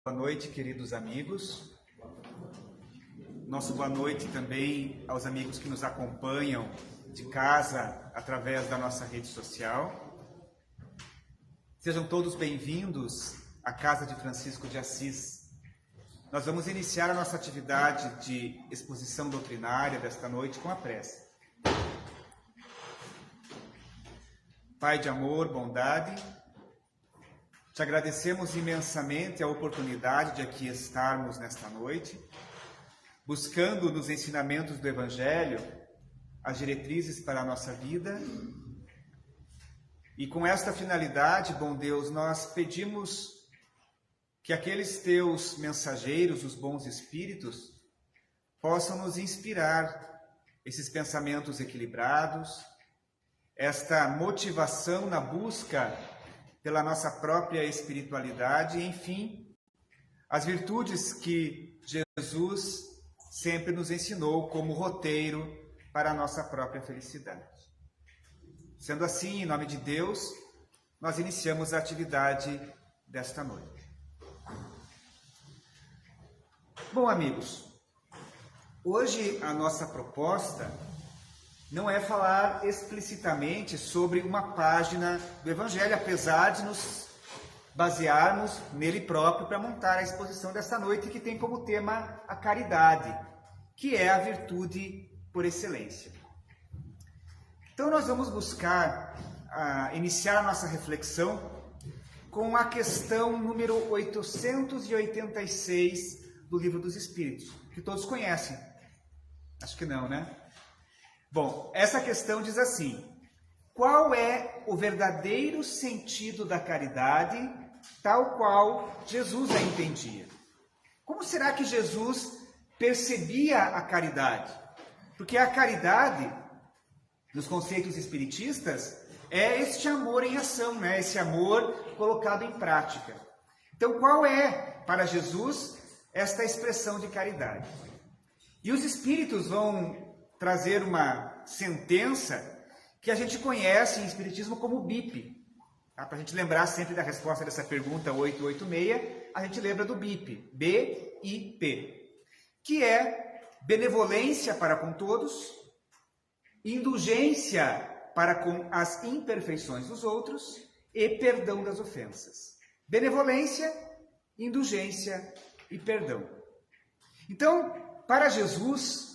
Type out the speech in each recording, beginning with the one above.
Boa noite, queridos amigos. Nossa boa noite também aos amigos que nos acompanham de casa através da nossa rede social. Sejam todos bem-vindos à Casa de Francisco de Assis. Nós vamos iniciar a nossa atividade de exposição doutrinária desta noite com a prece. Pai de amor, bondade, te agradecemos imensamente a oportunidade de aqui estarmos nesta noite, buscando nos ensinamentos do Evangelho as diretrizes para a nossa vida. E com esta finalidade, bom Deus, nós pedimos que aqueles teus mensageiros, os bons espíritos, possam nos inspirar esses pensamentos equilibrados, esta motivação na busca pela nossa própria espiritualidade e, enfim, as virtudes que Jesus sempre nos ensinou como roteiro para a nossa própria felicidade. Sendo assim, em nome de Deus, nós iniciamos a atividade desta noite. Bom, amigos, hoje a nossa proposta não é falar explicitamente sobre uma página do Evangelho, apesar de nos basearmos nele próprio para montar a exposição desta noite, que tem como tema a caridade, que é a virtude por excelência. Então nós vamos buscar iniciar a nossa reflexão com a questão número 886 do Livro dos Espíritos, que todos conhecem. Acho que não, né? Bom, essa questão diz assim: qual é o verdadeiro sentido da caridade, tal qual Jesus a entendia? Como será que Jesus percebia a caridade? Porque a caridade, nos conceitos espiritistas, é este amor em ação, né? Esse amor colocado em prática. Então, qual é, para Jesus, esta expressão de caridade? E os espíritos vão trazer uma sentença que a gente conhece em Espiritismo como BIP. Tá? Para a gente lembrar sempre da resposta dessa pergunta 886, a gente lembra do BIP, B-I-P, que é benevolência para com todos, indulgência para com as imperfeições dos outros e perdão das ofensas. Benevolência, indulgência e perdão. Então, para Jesus,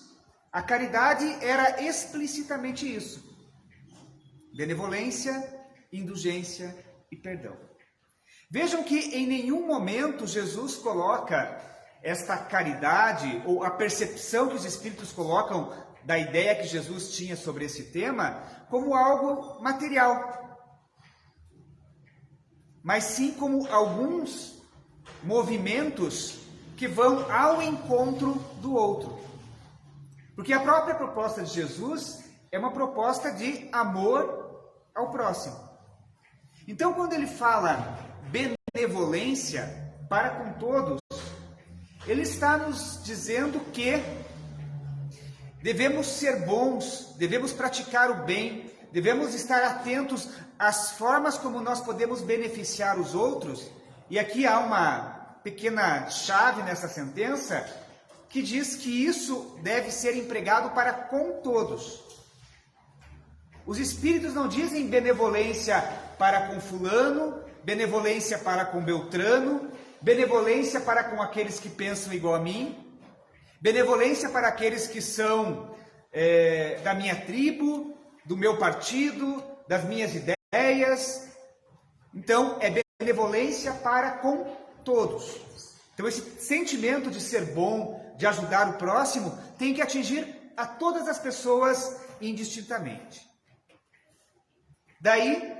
a caridade era explicitamente isso: benevolência, indulgência e perdão. Vejam que em nenhum momento Jesus coloca esta caridade, ou a percepção que os espíritos colocam da ideia que Jesus tinha sobre esse tema, como algo material, mas sim como alguns movimentos que vão ao encontro do outro. Porque a própria proposta de Jesus é uma proposta de amor ao próximo. Então, quando ele fala benevolência para com todos, ele está nos dizendo que devemos ser bons, devemos praticar o bem, devemos estar atentos às formas como nós podemos beneficiar os outros. E aqui há uma pequena chave nessa sentença, que diz que isso deve ser empregado para com todos. Os espíritos não dizem benevolência para com fulano, benevolência para com Beltrano, benevolência para com aqueles que pensam igual a mim, benevolência para aqueles que são da minha tribo, do meu partido, das minhas ideias. Então, é benevolência para com todos. Então, esse sentimento de ser bom, de ajudar o próximo, tem que atingir a todas as pessoas indistintamente. Daí,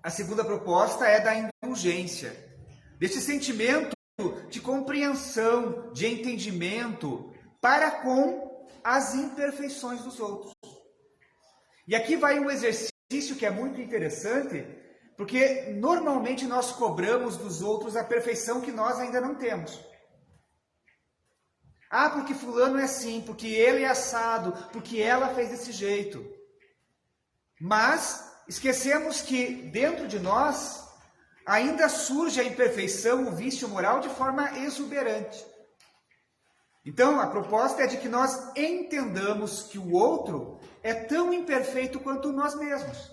a segunda proposta é da indulgência, desse sentimento de compreensão, de entendimento para com as imperfeições dos outros. E aqui vai um exercício que é muito interessante, porque normalmente nós cobramos dos outros a perfeição que nós ainda não temos. Ah, porque fulano é assim, porque ele é assado, porque ela fez desse jeito. Mas esquecemos que dentro de nós ainda surge a imperfeição, o vício moral de forma exuberante. Então, a proposta é de que nós entendamos que o outro é tão imperfeito quanto nós mesmos.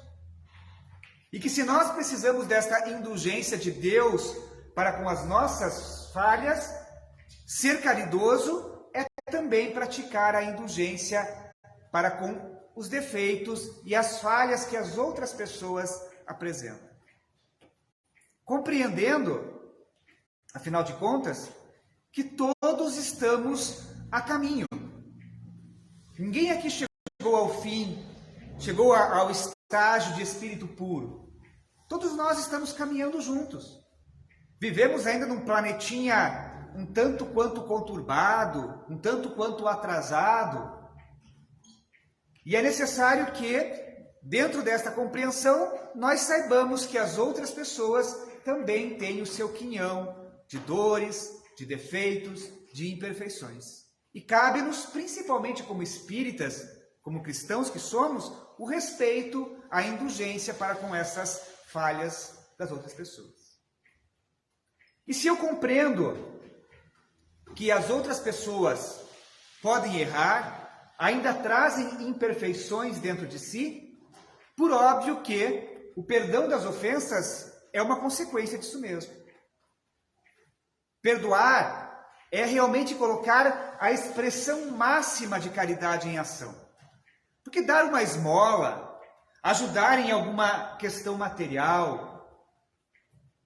E que se nós precisamos desta indulgência de Deus para com as nossas falhas, ser caridoso é também praticar a indulgência para com os defeitos e as falhas que as outras pessoas apresentam. Compreendendo, afinal de contas, que todos estamos a caminho. Ninguém aqui chegou ao fim, chegou ao estágio de espírito puro. Todos nós estamos caminhando juntos. Vivemos ainda num planetinha um tanto quanto conturbado, um tanto quanto atrasado. E é necessário que, dentro desta compreensão, nós saibamos que as outras pessoas também têm o seu quinhão de dores, de defeitos, de imperfeições. E cabe-nos, principalmente como espíritas, como cristãos que somos, o respeito, a indulgência para com essas falhas das outras pessoas. E se eu compreendo que as outras pessoas podem errar, ainda trazem imperfeições dentro de si, por óbvio que o perdão das ofensas é uma consequência disso mesmo. Perdoar é realmente colocar a expressão máxima de caridade em ação. Porque dar uma esmola, ajudar em alguma questão material,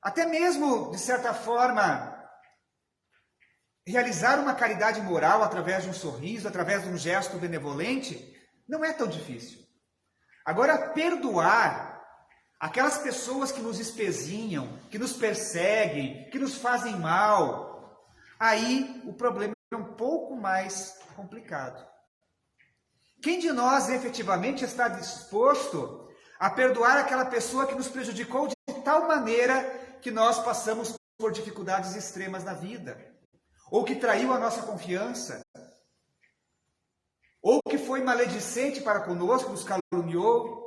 até mesmo, de certa forma, realizar uma caridade moral através de um sorriso, através de um gesto benevolente, não é tão difícil. Agora, perdoar aquelas pessoas que nos espezinham, que nos perseguem, que nos fazem mal, aí o problema é um pouco mais complicado. Quem de nós efetivamente está disposto a perdoar aquela pessoa que nos prejudicou de tal maneira que nós passamos por dificuldades extremas na vida? Ou que traiu a nossa confiança? Ou que foi maledicente para conosco, nos caluniou?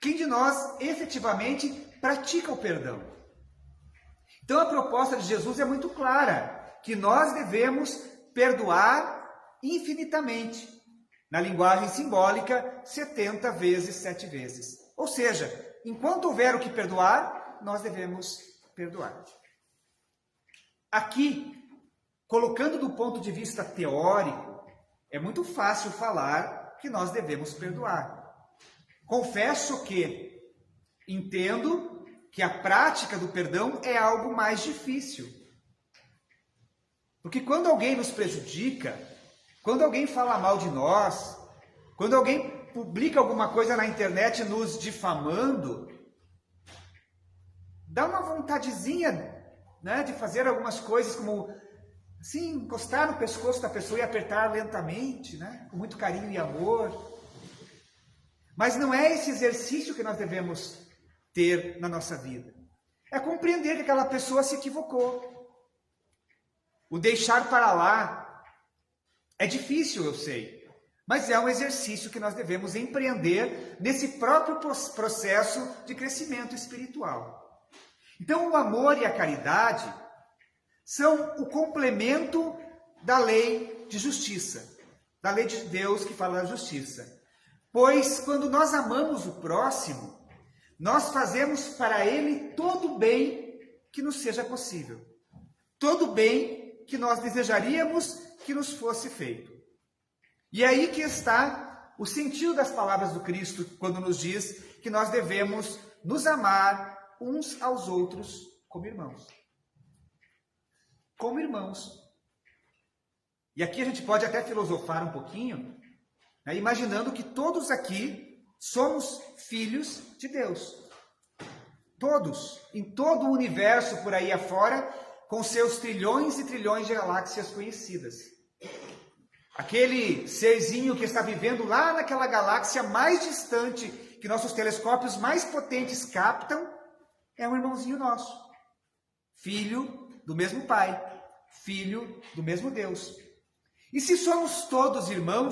Quem de nós efetivamente pratica o perdão? Então a proposta de Jesus é muito clara, que nós devemos perdoar infinitamente. Na linguagem simbólica, 70 vezes, 7 vezes. Ou seja, enquanto houver o que perdoar, nós devemos perdoar. Aqui, colocando do ponto de vista teórico, é muito fácil falar que nós devemos perdoar. Confesso que entendo que a prática do perdão é algo mais difícil. Porque quando alguém nos prejudica, quando alguém fala mal de nós, quando alguém publica alguma coisa na internet nos difamando, dá uma vontadezinha, né, de fazer algumas coisas como assim, encostar no pescoço da pessoa e apertar lentamente, né, com muito carinho e amor. Mas não é esse exercício que nós devemos ter na nossa vida. É compreender que aquela pessoa se equivocou. O deixar para lá é difícil, eu sei. Mas é um exercício que nós devemos empreender nesse próprio processo de crescimento espiritual. Então, o amor e a caridade são o complemento da lei de justiça, da lei de Deus que fala da justiça. Pois, quando nós amamos o próximo, nós fazemos para ele todo o bem que nos seja possível. Todo o bem que nós desejaríamos que nos fosse feito. E é aí que está o sentido das palavras do Cristo, quando nos diz que nós devemos nos amar uns aos outros como irmãos. Como irmãos. E aqui a gente pode até filosofar um pouquinho, né, imaginando que todos aqui somos filhos de Deus. Todos, em todo o universo por aí afora, com seus trilhões e trilhões de galáxias conhecidas. Aquele serzinho que está vivendo lá naquela galáxia mais distante, que nossos telescópios mais potentes captam, é um irmãozinho nosso. Filho do mesmo Pai, filho do mesmo Deus. E se somos todos irmãos,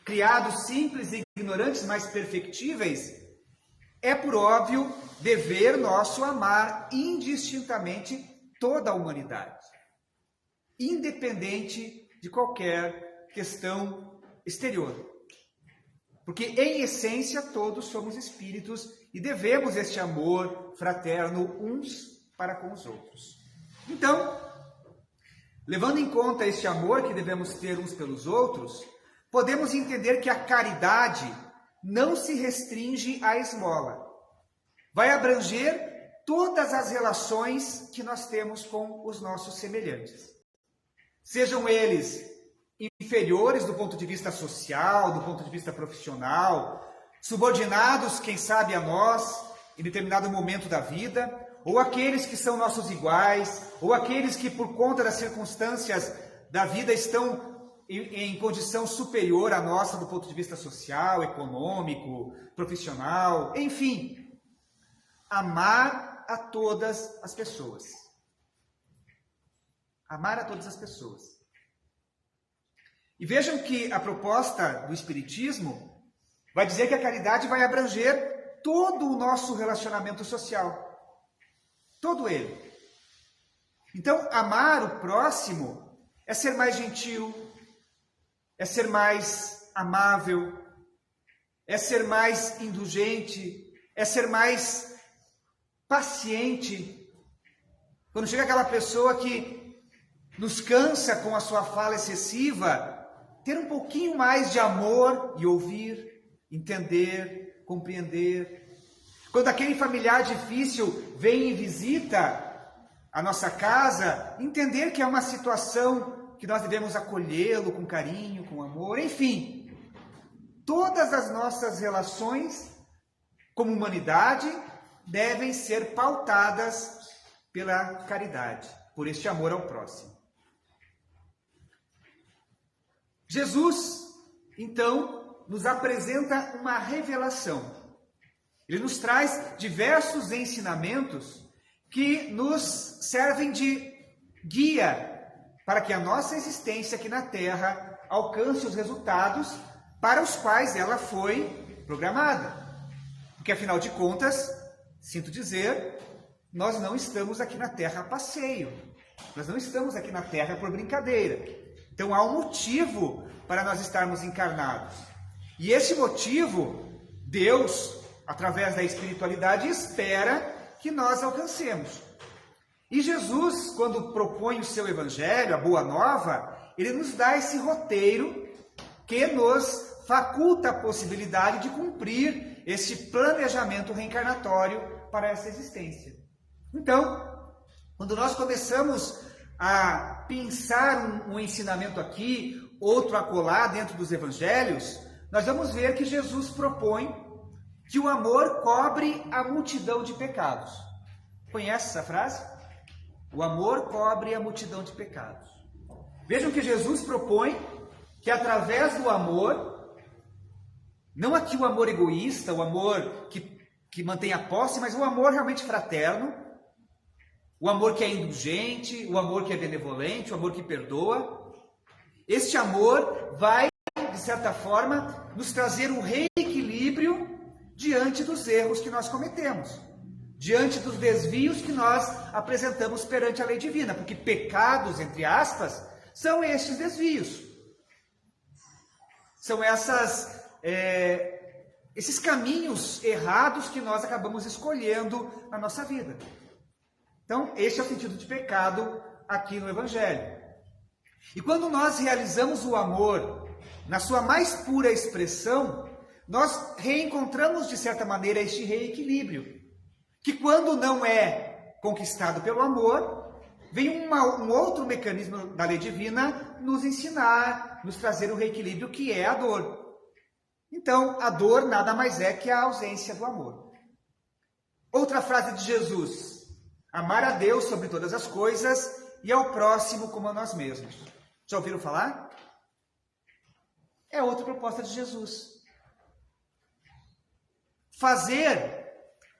criados simples e ignorantes, mas perfectíveis, é por óbvio dever nosso amar indistintamente toda a humanidade, independente de qualquer questão exterior. Porque, em essência, todos somos espíritos e devemos este amor fraterno uns para com os outros. Então, levando em conta este amor que devemos ter uns pelos outros, podemos entender que a caridade não se restringe à esmola. Vai abranger todas as relações que nós temos com os nossos semelhantes. Sejam eles inferiores do ponto de vista social, do ponto de vista profissional, subordinados, quem sabe, a nós, em determinado momento da vida, ou aqueles que são nossos iguais, ou aqueles que, por conta das circunstâncias da vida, estão em condição superior à nossa do ponto de vista social, econômico, profissional, enfim. Amar a todas as pessoas. Amar a todas as pessoas. E vejam que a proposta do Espiritismo vai dizer que a caridade vai abranger todo o nosso relacionamento social. Todo ele. Então, amar o próximo é ser mais gentil, é ser mais amável, é ser mais indulgente, é ser mais paciente. Quando chega aquela pessoa que nos cansa com a sua fala excessiva, ter um pouquinho mais de amor e ouvir, entender, compreender. Quando aquele familiar difícil vem e visita a nossa casa, entender que é uma situação que nós devemos acolhê-lo com carinho, com amor, enfim. Todas as nossas relações como humanidade devem ser pautadas pela caridade, por este amor ao próximo. Jesus, então, nos apresenta uma revelação. Ele nos traz diversos ensinamentos que nos servem de guia para que a nossa existência aqui na Terra alcance os resultados para os quais ela foi programada. Porque, afinal de contas, sinto dizer, nós não estamos aqui na Terra a passeio. Nós não estamos aqui na Terra por brincadeira. Então, há um motivo para nós estarmos encarnados. E esse motivo, Deus, através da espiritualidade, espera que nós alcancemos. E Jesus, quando propõe o seu evangelho, a Boa Nova, ele nos dá esse roteiro que nos faculta a possibilidade de cumprir esse planejamento reencarnatório para essa existência. Então, quando nós começamos a pensar um ensinamento aqui, outro acolá dentro dos evangelhos, nós vamos ver que Jesus propõe que o amor cobre a multidão de pecados. Conhece essa frase? O amor cobre a multidão de pecados. Vejam que Jesus propõe que através do amor, não aqui o amor egoísta, o amor que mantém a posse, mas o amor realmente fraterno, o amor que é indulgente, o amor que é benevolente, o amor que perdoa. Este amor vai, de certa forma, nos trazer um reequilíbrio diante dos erros que nós cometemos, diante dos desvios que nós apresentamos perante a lei divina, porque pecados, entre aspas, são estes desvios. São esses caminhos errados que nós acabamos escolhendo na nossa vida. Então, este é o sentido de pecado aqui no Evangelho. E quando nós realizamos o amor na sua mais pura expressão, nós reencontramos, de certa maneira, este reequilíbrio, que quando não é conquistado pelo amor, vem um outro mecanismo da lei divina nos ensinar, nos trazer o reequilíbrio, que é a dor. Então, a dor nada mais é que a ausência do amor. Outra frase de Jesus: amar a Deus sobre todas as coisas e ao próximo como a nós mesmos. Já ouviram falar? É outra proposta de Jesus. Fazer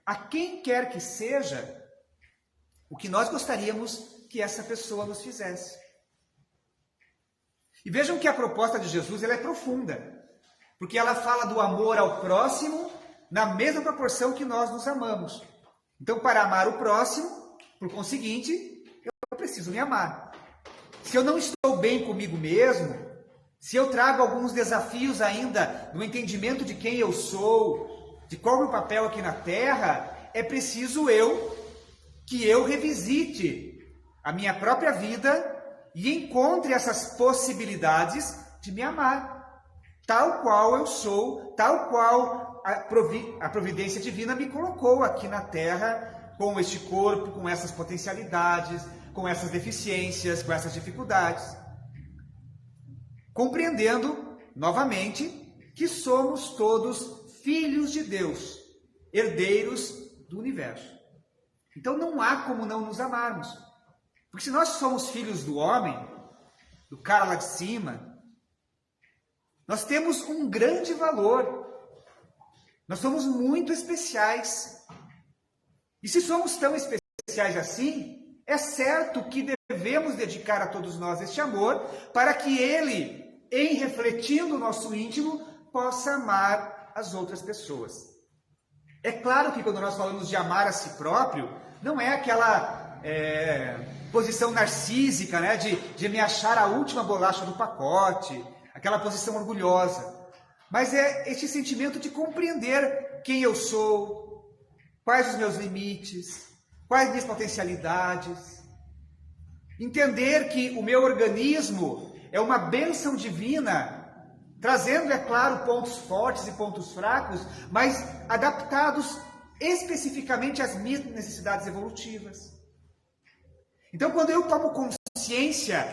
a quem quer que seja o que nós gostaríamos que essa pessoa nos fizesse. E vejam que a proposta de Jesus ela é profunda, porque ela fala do amor ao próximo na mesma proporção que nós nos amamos. Então, para amar o próximo, por conseguinte, eu preciso me amar. Se eu não estou bem comigo mesmo, se eu trago alguns desafios ainda no entendimento de quem eu sou, de qual é o meu papel aqui na Terra, é preciso que eu revisite a minha própria vida e encontre essas possibilidades de me amar, tal qual eu sou, tal qual a providência divina me colocou aqui na Terra, com este corpo, com essas potencialidades, com essas deficiências, com essas dificuldades. Compreendendo, novamente, que somos todos filhos de Deus, herdeiros do universo. Então não há como não nos amarmos. Porque se nós somos filhos do homem, do cara lá de cima, nós temos um grande valor. Nós somos muito especiais. E se somos tão especiais assim, é certo que devemos dedicar a todos nós este amor para que ele, em refletindo o nosso íntimo, possa amar as outras pessoas. É claro que quando nós falamos de amar a si próprio, não é aquela posição narcísica, né, de me achar a última bolacha do pacote, aquela posição orgulhosa. Mas é este sentimento de compreender quem eu sou, quais os meus limites, quais minhas potencialidades. Entender que o meu organismo é uma bênção divina, trazendo, é claro, pontos fortes e pontos fracos, mas adaptados especificamente às minhas necessidades evolutivas. Então, quando eu tomo consciência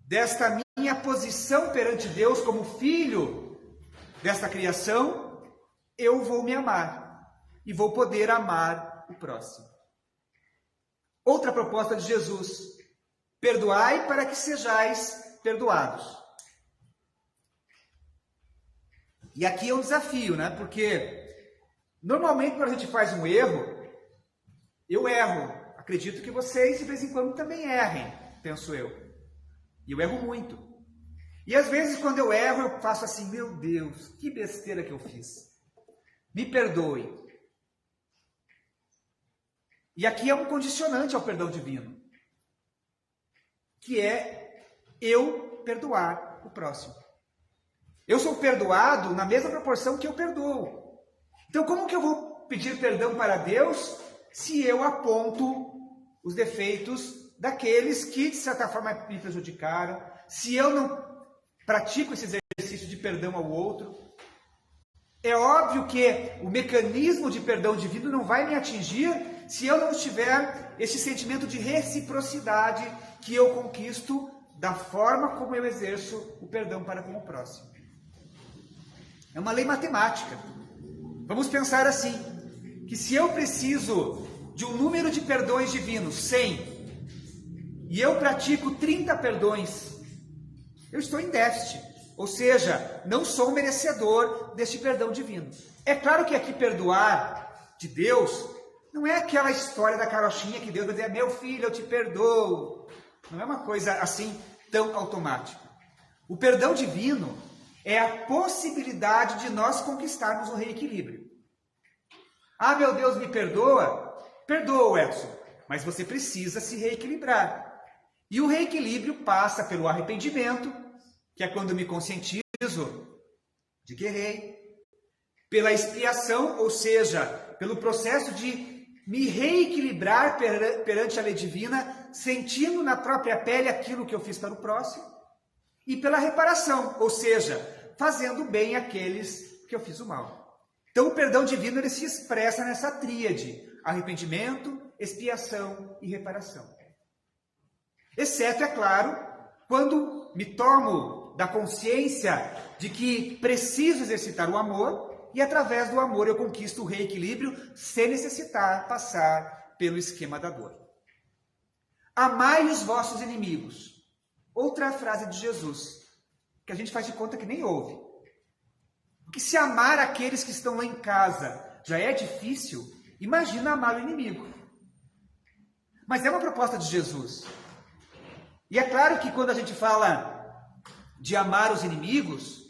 desta minha posição perante Deus como filho desta criação, eu vou me amar e vou poder amar o próximo. Outra proposta de Jesus: perdoai para que sejais perdoados. E aqui é um desafio, né? Porque normalmente quando a gente faz um erro, eu erro. Acredito que vocês de vez em quando também errem, penso eu. E eu erro muito. E às vezes quando eu erro, eu faço assim: meu Deus, que besteira que eu fiz. Me perdoe. E aqui é um condicionante ao perdão divino, que é eu perdoar o próximo. Eu sou perdoado na mesma proporção que eu perdoo. Então, como que eu vou pedir perdão para Deus se eu aponto os defeitos daqueles que, de certa forma, me prejudicaram, se eu não pratico esse exercício de perdão ao outro? É óbvio que o mecanismo de perdão divino não vai me atingir se eu não tiver esse sentimento de reciprocidade que eu conquisto da forma como eu exerço o perdão para com o próximo. É uma lei matemática. Vamos pensar assim, que se eu preciso de um número de perdões divinos, 100, e eu pratico 30 perdões, eu estou em déficit. Ou seja, não sou merecedor deste perdão divino. É claro que aqui perdoar de Deus não é aquela história da carochinha que Deus vai dizer: meu filho, eu te perdoo. Não é uma coisa assim tão automática. O perdão divino é a possibilidade de nós conquistarmos o reequilíbrio. Ah, meu Deus, me perdoa? Perdoa, Edson, mas você precisa se reequilibrar. E o reequilíbrio passa pelo arrependimento, que é quando eu me conscientizo de que errei, pela expiação, ou seja, pelo processo de me reequilibrar perante a lei divina, sentindo na própria pele aquilo que eu fiz para o próximo, e pela reparação, ou seja, fazendo bem àqueles que eu fiz o mal. Então o perdão divino ele se expressa nessa tríade: arrependimento, expiação e reparação. Exceto, é claro, quando me tomo da consciência de que preciso exercitar o amor, e através do amor eu conquisto o reequilíbrio sem necessitar passar pelo esquema da dor. Amai os vossos inimigos. Outra frase de Jesus, que a gente faz de conta que nem ouve. Porque se amar aqueles que estão lá em casa já é difícil, imagina amar o inimigo. Mas é uma proposta de Jesus. E é claro que quando a gente fala de amar os inimigos,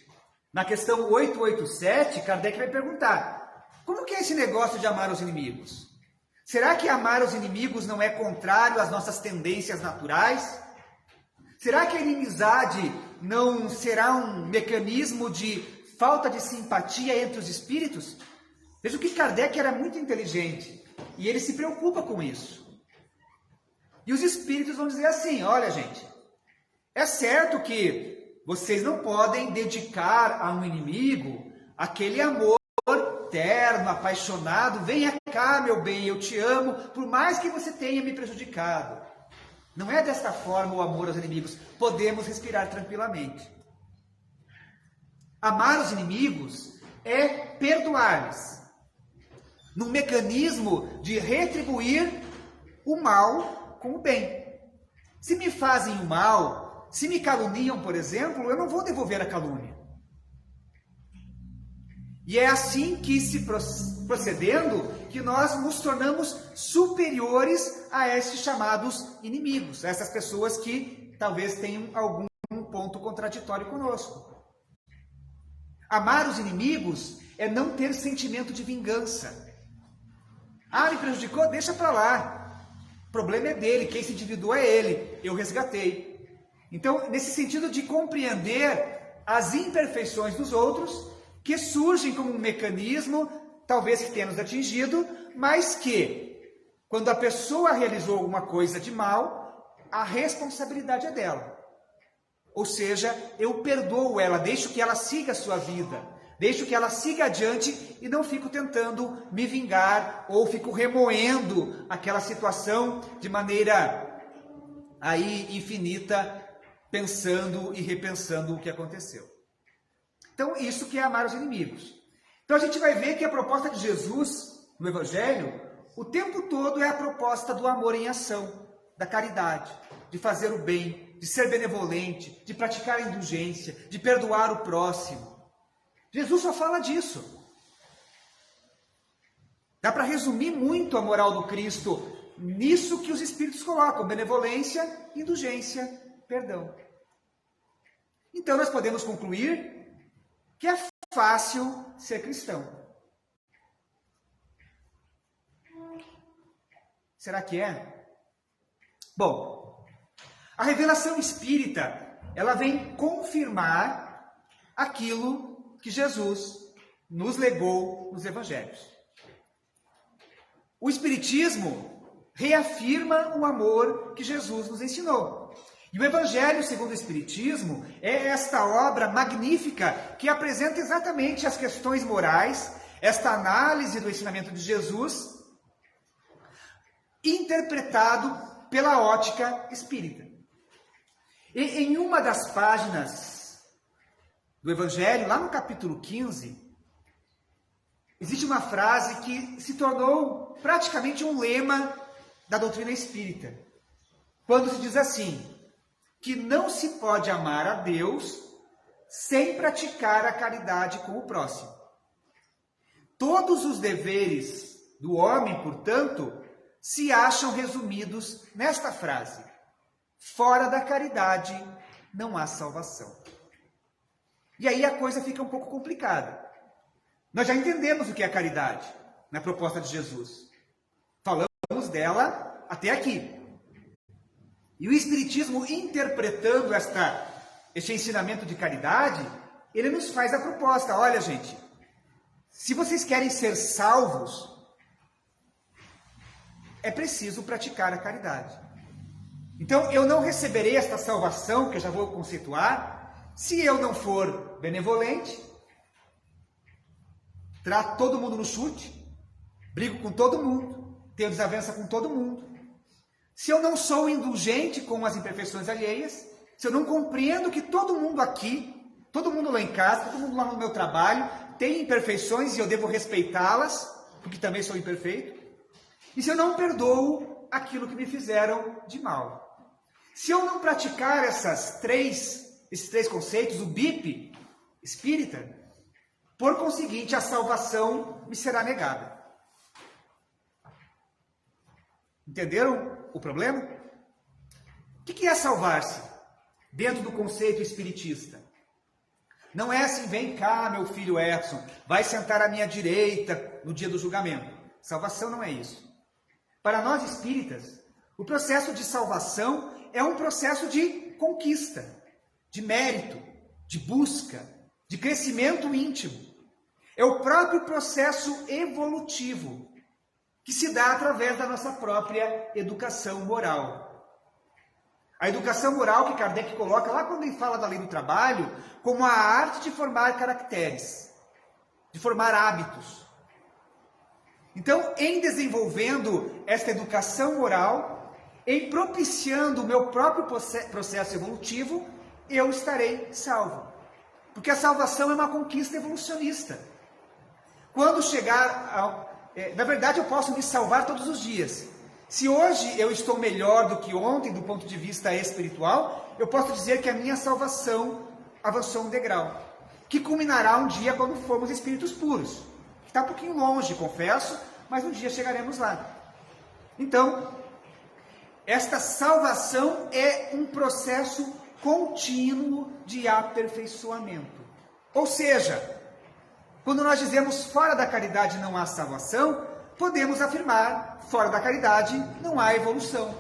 na questão 887, Kardec vai perguntar: Como que é esse negócio de amar os inimigos? Será que amar os inimigos não é contrário às nossas tendências naturais? Será que a inimizade não será um mecanismo de falta de simpatia entre os espíritos? Veja que Kardec era muito inteligente e ele se preocupa com isso. E os espíritos vão dizer assim, olha gente, é certo que vocês não podem dedicar a um inimigo aquele amor terno, apaixonado, venha cá meu bem, eu te amo, por mais que você tenha me prejudicado. Não é desta forma o amor aos inimigos, podemos respirar tranquilamente. Amar os inimigos é perdoar-lhes, num mecanismo de retribuir o mal com o bem. Se me fazem o mal, se me caluniam, por exemplo, eu não vou devolver a calúnia. E é assim que, se procedendo, que nós nos tornamos superiores a esses chamados inimigos, a essas pessoas que talvez tenham algum ponto contraditório conosco. Amar os inimigos é não ter sentimento de vingança. Ah, me prejudicou? Deixa para lá. O problema é dele, quem se endividou é ele, eu resgatei. Então, nesse sentido de compreender as imperfeições dos outros, que surgem como um mecanismo, talvez que tenha nos atingido, mas que, quando a pessoa realizou alguma coisa de mal, a responsabilidade é dela. Ou seja, eu perdoo ela, deixo que ela siga a sua vida, deixo que ela siga adiante e não fico tentando me vingar ou fico remoendo aquela situação de maneira aí infinita, pensando e repensando o que aconteceu. Então, isso que é amar os inimigos. Então, a gente vai ver que a proposta de Jesus no Evangelho, o tempo todo é a proposta do amor em ação, da caridade, de fazer o bem, de ser benevolente, de praticar a indulgência, de perdoar o próximo. Jesus só fala disso. Dá para resumir muito a moral do Cristo nisso que os Espíritos colocam: benevolência, indulgência, perdão. Então, nós podemos concluir que é fácil ser cristão. Será que é? Bom, a revelação espírita, ela vem confirmar aquilo que Jesus nos legou nos evangelhos. O espiritismo reafirma o amor que Jesus nos ensinou. E o Evangelho segundo o Espiritismo é esta obra magnífica que apresenta exatamente as questões morais, esta análise do ensinamento de Jesus, interpretado pela ótica espírita. E em uma das páginas do Evangelho, lá no capítulo 15, existe uma frase que se tornou praticamente um lema da doutrina espírita. Quando se diz assim, que não se pode amar a Deus sem praticar a caridade com o próximo. Todos os deveres do homem, portanto, se acham resumidos nesta frase: fora da caridade não há salvação. E aí a coisa fica um pouco complicada. Nós já entendemos o que é a caridade na proposta de Jesus. Falamos dela até aqui. E o Espiritismo, interpretando este ensinamento de caridade, ele nos faz a proposta: olha gente, se vocês querem ser salvos, é preciso praticar a caridade. Então, eu não receberei esta salvação, que eu já vou conceituar, se eu não for benevolente, trato todo mundo no chute, brigo com todo mundo, tenho desavença com todo mundo. Se eu não sou indulgente com as imperfeições alheias, se eu não compreendo que todo mundo aqui, todo mundo lá em casa, todo mundo lá no meu trabalho, tem imperfeições e eu devo respeitá-las, porque também sou imperfeito, e se eu não perdoo aquilo que me fizeram de mal. Se eu não praticar esses três conceitos, o BIP espírita, por conseguinte, a salvação me será negada. Entenderam o problema? O que é salvar-se dentro do conceito espiritista? Não é assim, vem cá, meu filho Edson, vai sentar à minha direita no dia do julgamento. Salvação não é isso. Para nós espíritas, o processo de salvação é um processo de conquista, de mérito, de busca, de crescimento íntimo. É o próprio processo evolutivo que se dá através da nossa própria educação moral. A educação moral que Kardec coloca lá quando ele fala da lei do trabalho, como a arte de formar caracteres, de formar hábitos. Então, em desenvolvendo esta educação moral, em propiciando o meu próprio processo evolutivo, eu estarei salvo. Porque a salvação é uma conquista evolucionista. Quando chegar, na verdade eu posso me salvar todos os dias. Se hoje eu estou melhor do que ontem, do ponto de vista espiritual, eu posso dizer que a minha salvação avançou um degrau, que culminará um dia quando formos espíritos puros. Está um pouquinho longe, confesso, mas um dia chegaremos lá. Então, esta salvação é um processo contínuo de aperfeiçoamento. Ou seja, quando nós dizemos fora da caridade não há salvação, podemos afirmar, fora da caridade não há evolução,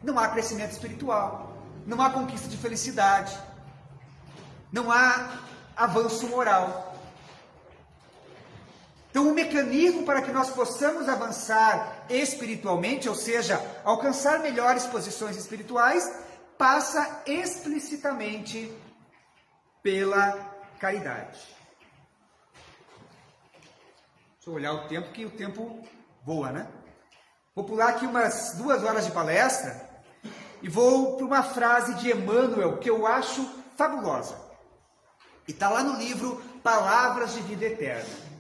não há crescimento espiritual, não há conquista de felicidade, não há avanço moral. Então, o mecanismo para que nós possamos avançar espiritualmente, ou seja, alcançar melhores posições espirituais, passa explicitamente pela caridade. Deixa eu olhar o tempo, que o tempo voa, né? Vou pular aqui umas 2 horas de palestra e vou para uma frase de Emmanuel que eu acho fabulosa. E está lá no livro Palavras de Vida Eterna.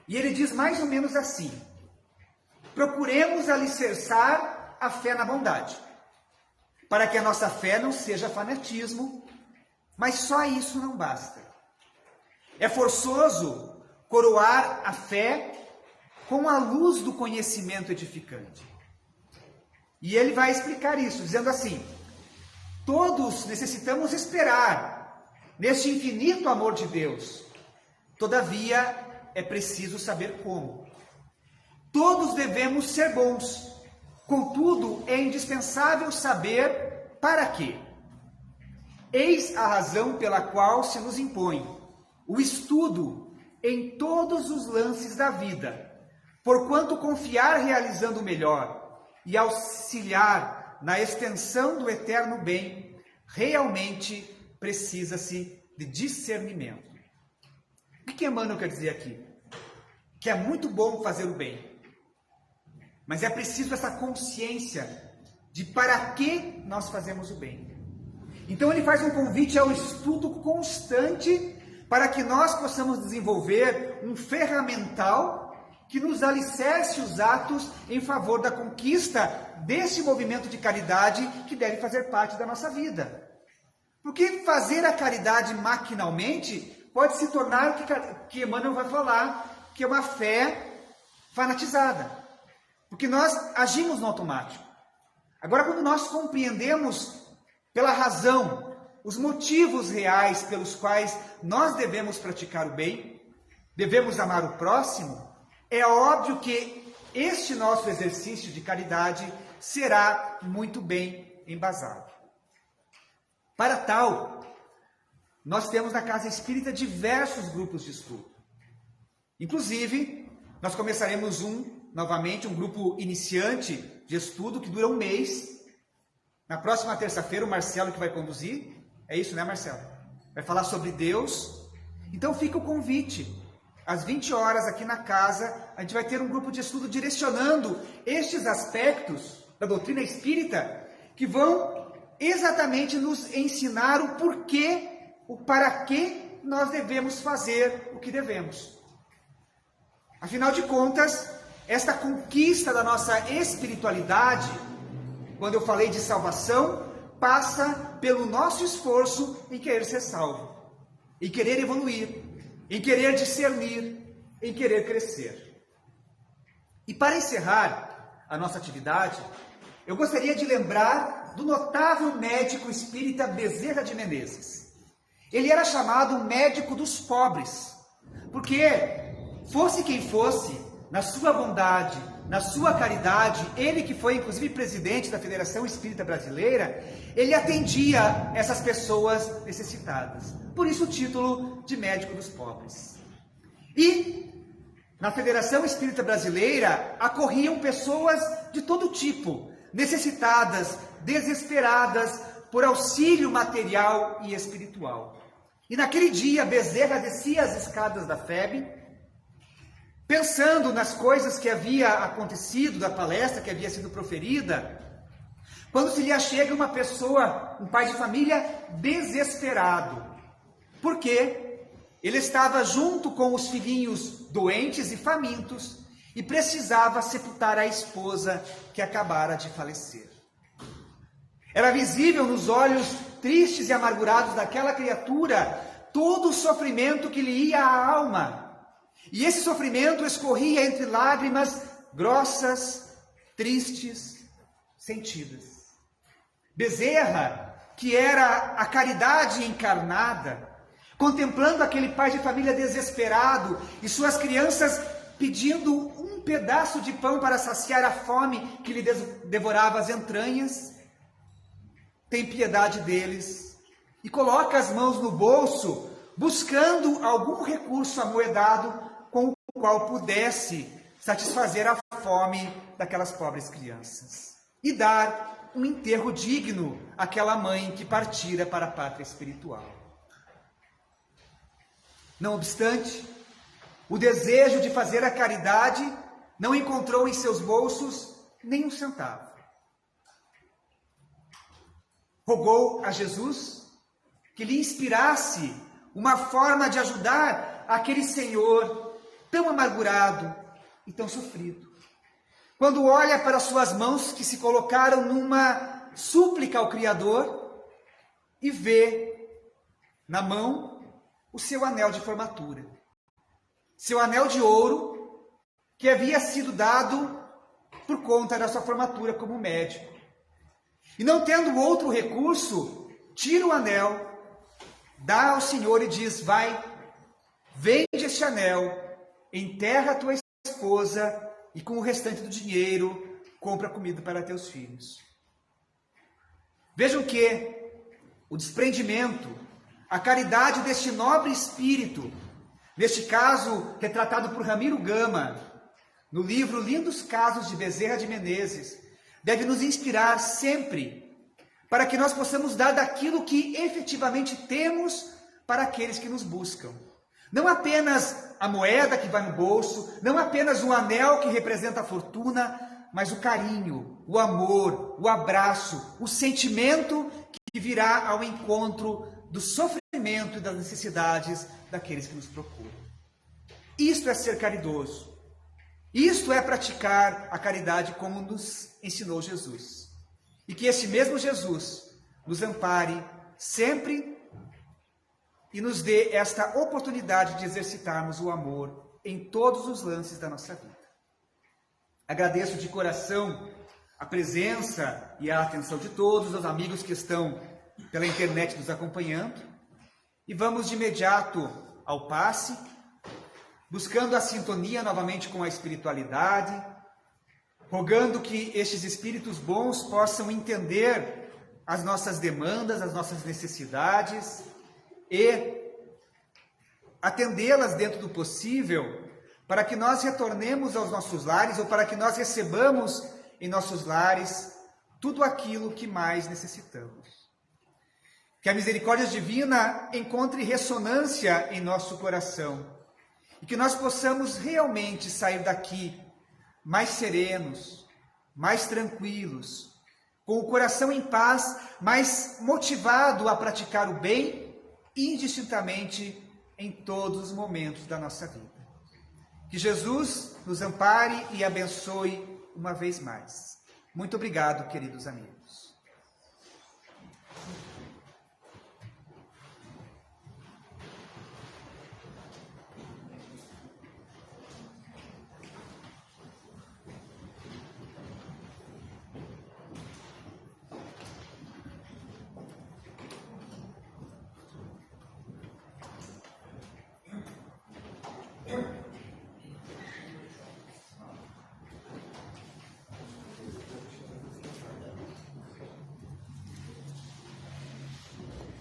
E ele diz mais ou menos assim: procuremos alicerçar a fé na bondade, para que a nossa fé não seja fanatismo, mas só isso não basta. É forçoso coroar a fé com a luz do conhecimento edificante. E ele vai explicar isso, dizendo assim: todos necessitamos esperar neste infinito amor de Deus. Todavia, é preciso saber como. Todos devemos ser bons. Contudo, é indispensável saber para quê. Eis a razão pela qual se nos impõe o estudo em todos os lances da vida, porquanto confiar realizando o melhor e auxiliar na extensão do eterno bem, realmente precisa-se de discernimento. O que Emmanuel quer dizer aqui? Que é muito bom fazer o bem, mas é preciso essa consciência de para que nós fazemos o bem. Então ele faz um convite ao estudo constante para que nós possamos desenvolver um ferramental que nos alicerce os atos em favor da conquista desse movimento de caridade que deve fazer parte da nossa vida. Porque fazer a caridade maquinalmente pode se tornar o que Emmanuel vai falar, que é uma fé fanatizada. Porque nós agimos no automático. Agora, quando nós compreendemos pela razão os motivos reais pelos quais nós devemos praticar o bem, devemos amar o próximo, é óbvio que este nosso exercício de caridade será muito bem embasado. Para tal, nós temos na Casa Espírita diversos grupos de estudo. Inclusive, nós começaremos novamente um grupo iniciante de estudo que dura um mês. Na próxima terça-feira, o Marcelo que vai conduzir. É isso, né, Marcelo? Vai falar sobre Deus. Então fica o convite. Às 20 horas aqui na casa, a gente vai ter um grupo de estudo direcionando estes aspectos da doutrina espírita que vão exatamente nos ensinar o porquê, o para que nós devemos fazer o que devemos. Afinal de contas, esta conquista da nossa espiritualidade, quando eu falei de salvação, passa pelo nosso esforço em querer ser salvo, em querer evoluir, em querer discernir, em querer crescer. E para encerrar a nossa atividade, eu gostaria de lembrar do notável médico espírita Bezerra de Menezes. Ele era chamado médico dos pobres, porque, fosse quem fosse, na sua bondade, na sua caridade, ele que foi inclusive presidente da Federação Espírita Brasileira, ele atendia essas pessoas necessitadas. Por isso o título de médico dos pobres. E na Federação Espírita Brasileira acorriam pessoas de todo tipo, necessitadas, desesperadas por auxílio material e espiritual. E naquele dia Bezerra descia as escadas da FEB, pensando nas coisas que havia acontecido, da palestra que havia sido proferida, quando se lhe achega uma pessoa, um pai de família desesperado. Por quê? Ele estava junto com os filhinhos doentes e famintos e precisava sepultar a esposa que acabara de falecer. Era visível nos olhos tristes e amargurados daquela criatura todo o sofrimento que lhe ia à alma. E esse sofrimento escorria entre lágrimas grossas, tristes, sentidas. Bezerra, que era a caridade encarnada, contemplando aquele pai de família desesperado e suas crianças pedindo um pedaço de pão para saciar a fome que lhe devorava as entranhas, tem piedade deles e coloca as mãos no bolso, buscando algum recurso amoedado com o qual pudesse satisfazer a fome daquelas pobres crianças e dar um enterro digno àquela mãe que partira para a pátria espiritual. Não obstante, o desejo de fazer a caridade não encontrou em seus bolsos nem um centavo. Rogou a Jesus que lhe inspirasse uma forma de ajudar aquele senhor tão amargurado e tão sofrido. Quando olha para suas mãos que se colocaram numa súplica ao Criador e vê na mão o seu anel de formatura, seu anel de ouro que havia sido dado por conta da sua formatura como médico. E não tendo outro recurso, tira o anel, dá ao Senhor e diz: vai, vende este anel, enterra a tua esposa e com o restante do dinheiro compra comida para teus filhos. Vejam que o desprendimento, a caridade deste nobre espírito, neste caso retratado por Ramiro Gama, no livro Lindos Casos de Bezerra de Menezes, deve nos inspirar sempre para que nós possamos dar daquilo que efetivamente temos para aqueles que nos buscam. Não apenas a moeda que vai no bolso, não apenas o anel que representa a fortuna, mas o carinho, o amor, o abraço, o sentimento que virá ao encontro do sofrimento e das necessidades daqueles que nos procuram. Isto é ser caridoso. Isto é praticar a caridade como nos ensinou Jesus. E que esse mesmo Jesus nos ampare sempre e nos dê esta oportunidade de exercitarmos o amor em todos os lances da nossa vida. Agradeço de coração a presença e a atenção de todos os amigos que estão pela internet nos acompanhando. E vamos de imediato ao passe, buscando a sintonia novamente com a espiritualidade, rogando que estes espíritos bons possam entender as nossas demandas, as nossas necessidades e atendê-las dentro do possível, para que nós retornemos aos nossos lares ou para que nós recebamos em nossos lares tudo aquilo que mais necessitamos. Que a misericórdia divina encontre ressonância em nosso coração e que nós possamos realmente sair daqui mais serenos, mais tranquilos, com o coração em paz, mais motivado a praticar o bem indistintamente em todos os momentos da nossa vida. Que Jesus nos ampare e abençoe uma vez mais. Muito obrigado, queridos amigos.